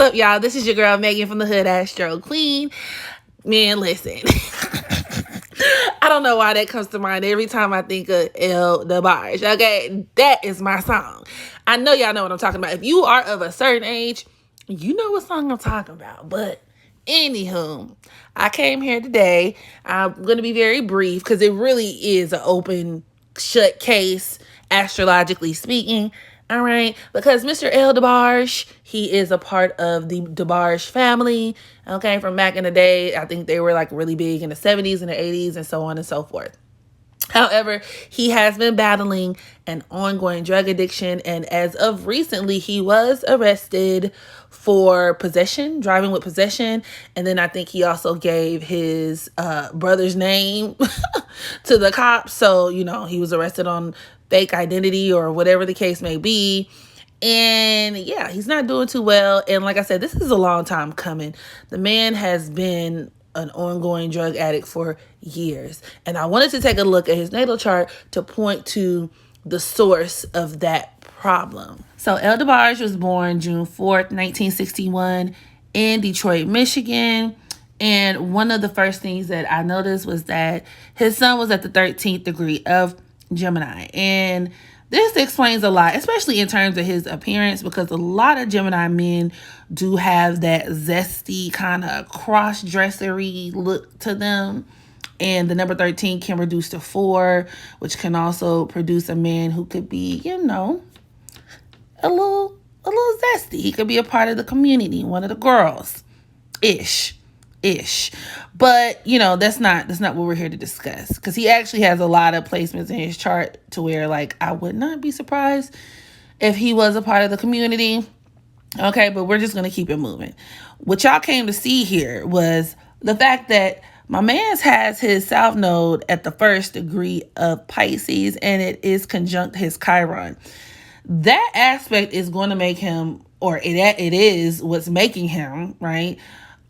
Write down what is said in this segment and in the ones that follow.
up, y'all? This is your girl Megan from the HoodAstroQ. Man, listen. I don't know why that comes to mind every time I think of Debarge. Okay, that is my song. I know y'all know what I'm talking about. If you are of a certain age, you know what song I'm talking about. But anywho, I came here today. I'm going to be very brief because it really is an open, shut case, astrologically speaking. All right, because Mr. Eldebarge, he is a part of the Debarge family, okay, from back in the day. I think they were like really big in the 70s and the 80s and so on and so forth. However, he has been battling an ongoing drug addiction, and as of recently, he was arrested for possession, driving with possession, and then I think he also gave his brother's name to the cops, so, you know, he was arrested on fake identity or whatever the case may be. And yeah, he's not doing too well. And like I said, this is a long time coming. The man has been an ongoing drug addict for years. And I wanted to take a look at his natal chart to point to the source of that problem. So Eldebarge was born June 4th, 1961 in Detroit, Michigan. And one of the first things that I noticed was that his sun was at the 13th degree of Gemini. And this explains a lot, especially in terms of his appearance, because a lot of Gemini men do have that zesty kind of cross-dressery look to them. And the number 13 can reduce to 4, which can also produce a man who could be, you know, a little zesty. He could be a part of the community, one of the girls, ish. But, you know, that's not what we're here to discuss, because he actually has a lot of placements in his chart to where, like, I would not be surprised if he was a part of the community. Okay, but we're just going to keep it moving. What y'all came to see here was the fact that my man's has his south node at the 1st degree of Pisces, and it is conjunct his Chiron. That aspect is going to make him, or it is what's making him, right,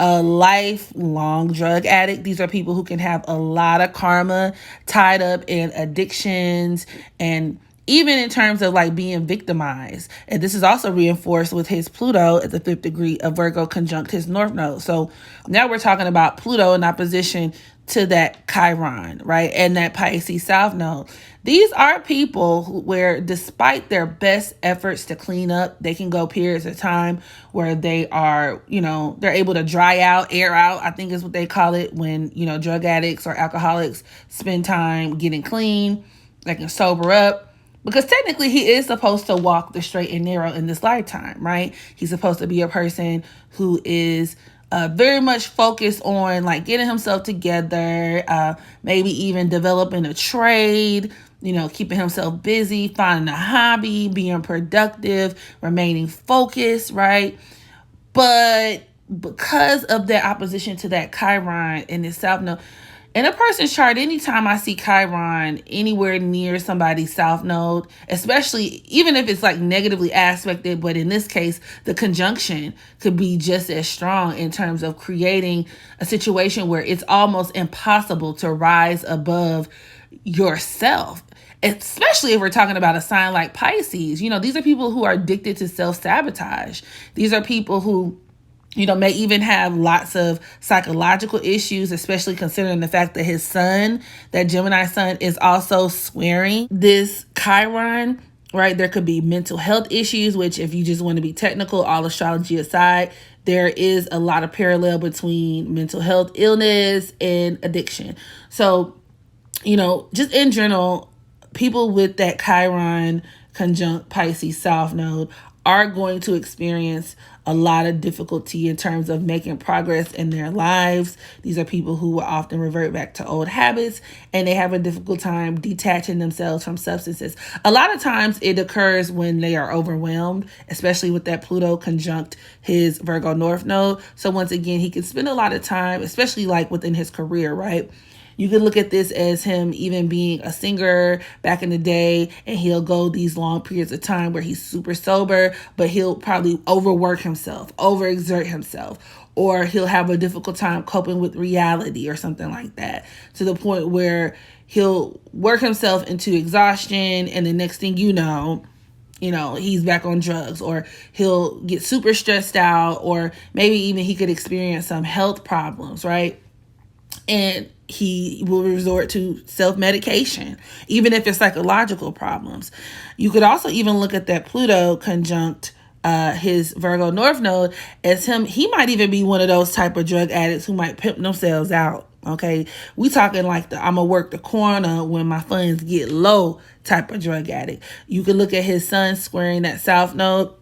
a lifelong drug addict. These are people who can have a lot of karma tied up in addictions, and even in terms of like being victimized. And this is also reinforced with his Pluto at the 5th degree of Virgo conjunct his north node. So now we're talking about Pluto in opposition to that Chiron, right? And that Pisces south node. These are people where, despite their best efforts to clean up, they can go periods of time where they are, you know, they're able to dry out, air out, I think is what they call it, when, you know, drug addicts or alcoholics spend time getting clean. They can sober up. Because technically he is supposed to walk the straight and narrow in this lifetime, right? He's supposed to be a person who is very much focused on like getting himself together, maybe even developing a trade, you know, keeping himself busy, finding a hobby, being productive, remaining focused, right? But because of that opposition to that Chiron in the south node, in a person's chart, anytime I see Chiron anywhere near somebody's south node, especially even if it's like negatively aspected, but in this case, the conjunction could be just as strong in terms of creating a situation where it's almost impossible to rise above yourself. Especially if we're talking about a sign like Pisces. You know, these are people who are addicted to self-sabotage. These are people who, you know, may even have lots of psychological issues, especially considering the fact that his sun, that Gemini sun, is also squaring this Chiron, right? There could be mental health issues, which, if you just want to be technical, all astrology aside, there is a lot of parallel between mental health illness and addiction. So, you know, just in general, people with that Chiron conjunct Pisces south node are going to experience a lot of difficulty in terms of making progress in their lives. These are people who will often revert back to old habits, and they have a difficult time detaching themselves from substances. A lot of times it occurs when they are overwhelmed, especially with that Pluto conjunct his Virgo north node. So once again, he can spend a lot of time, especially like within his career, right? You could look at this as him even being a singer back in the day, and he'll go these long periods of time where he's super sober, but he'll probably overwork himself, overexert himself, or he'll have a difficult time coping with reality or something like that, to the point where he'll work himself into exhaustion, and the next thing you know, you know, he's back on drugs, or he'll get super stressed out, or maybe even he could experience some health problems, right? And he will resort to self-medication, even if it's psychological problems. You could also even look at that Pluto conjunct his Virgo North Node as him. He might even be one of those type of drug addicts who might pimp themselves out. Okay, we talking like the I'm gonna work the corner when my funds get low type of drug addict. You could look at his Sun squaring that South Node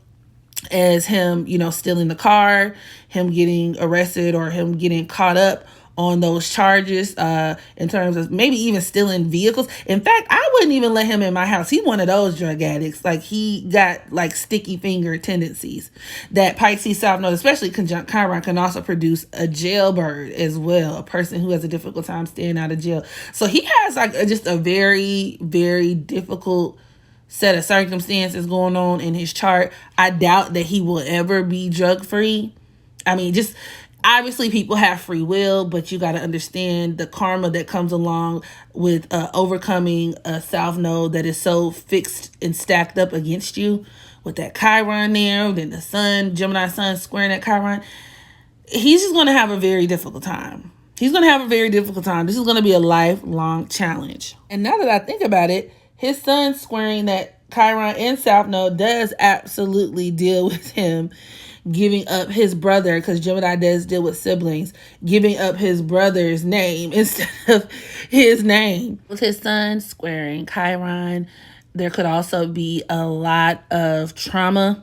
as him, you know, stealing the car, him getting arrested, or him getting caught up on those charges in terms of maybe even stealing vehicles. In fact, I wouldn't even let him in my house. He's one of those drug addicts. Like, he got like sticky finger tendencies. That Pisces South Node, especially conjunct Chiron, can also produce a jailbird as well, a person who has a difficult time staying out of jail. So he has like just a very, very difficult set of circumstances going on in his chart. I doubt that he will ever be drug free. I mean, just obviously people have free will, but you got to understand the karma that comes along with overcoming a South Node that is so fixed and stacked up against you, with that Chiron there, then the Sun, Gemini Sun squaring that Chiron. He's just going to have a very difficult time. He's going to have a very difficult time. This is going to be a lifelong challenge. And now that I think about it, his Sun squaring that Chiron and South Node does absolutely deal with him giving up his brother, because Gemini does deal with siblings, giving up his brother's name instead of his name. With his Sun squaring Chiron, there could also be a lot of trauma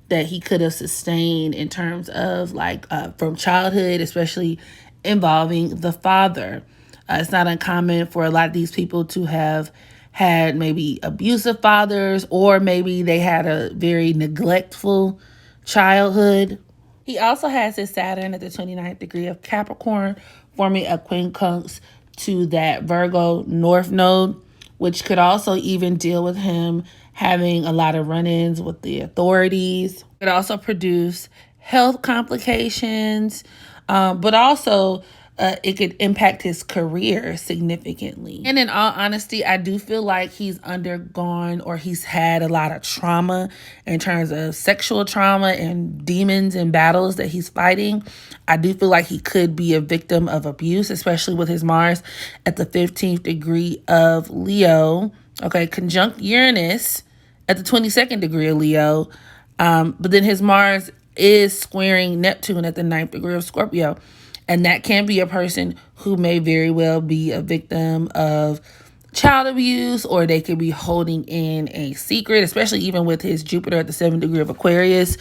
that he could have sustained in terms of like from childhood, especially involving the father. It's not uncommon for a lot of these people to have had maybe abusive fathers, or maybe they had a very neglectful childhood. He also has his Saturn at the 29th degree of Capricorn, forming a quincunx to that Virgo North Node, which could also even deal with him having a lot of run-ins with the authorities. It could also produce health complications, but also it could impact his career significantly. And in all honesty, I do feel like he's undergone, or he's had a lot of trauma in terms of sexual trauma and demons and battles that he's fighting. I do feel like he could be a victim of abuse, especially with his Mars at the 15th degree of Leo. Okay, conjunct Uranus at the 22nd degree of Leo. But then his Mars is squaring Neptune at the 9th degree of Scorpio. And that can be a person who may very well be a victim of child abuse, or they could be holding in a secret, especially even with his Jupiter at the 7th degree of Aquarius,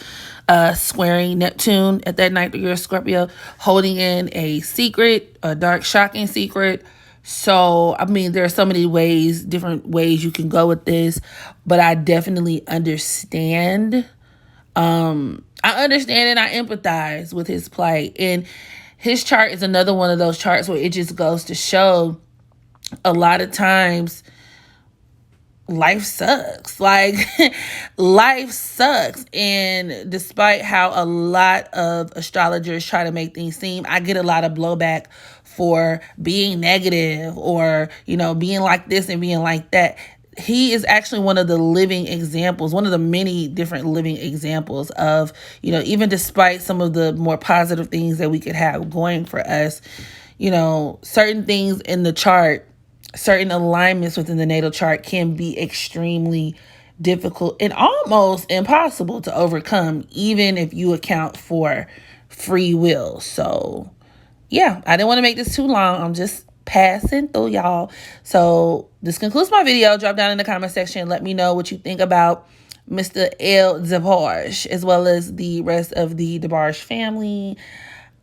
squaring Neptune at that 9th degree of Scorpio, holding in a secret, a dark, shocking secret. So, I mean, there are so many ways, different ways you can go with this, but I definitely understand. I understand and I empathize with his plight. And his chart is another one of those charts where it just goes to show a lot of times life sucks. Like, life sucks. And despite how a lot of astrologers try to make things seem, I get a lot of blowback for being negative, or, you know, being like this and being like that. He is actually one of the living examples, one of the many different living examples of, you know, even despite some of the more positive things that we could have going for us, you know, certain things in the chart, certain alignments within the natal chart can be extremely difficult and almost impossible to overcome, even if you account for free will. So, yeah, I didn't want to make this too long. I'm just passing through, y'all. So this concludes my video. Drop down in the comment section. Let me know what you think about Mr. Eldebarge, as well as the rest of the Debarge family.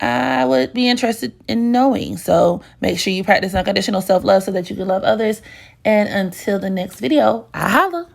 I would be interested in knowing. So make sure you practice unconditional self-love so that you can love others. And until the next video, I holla.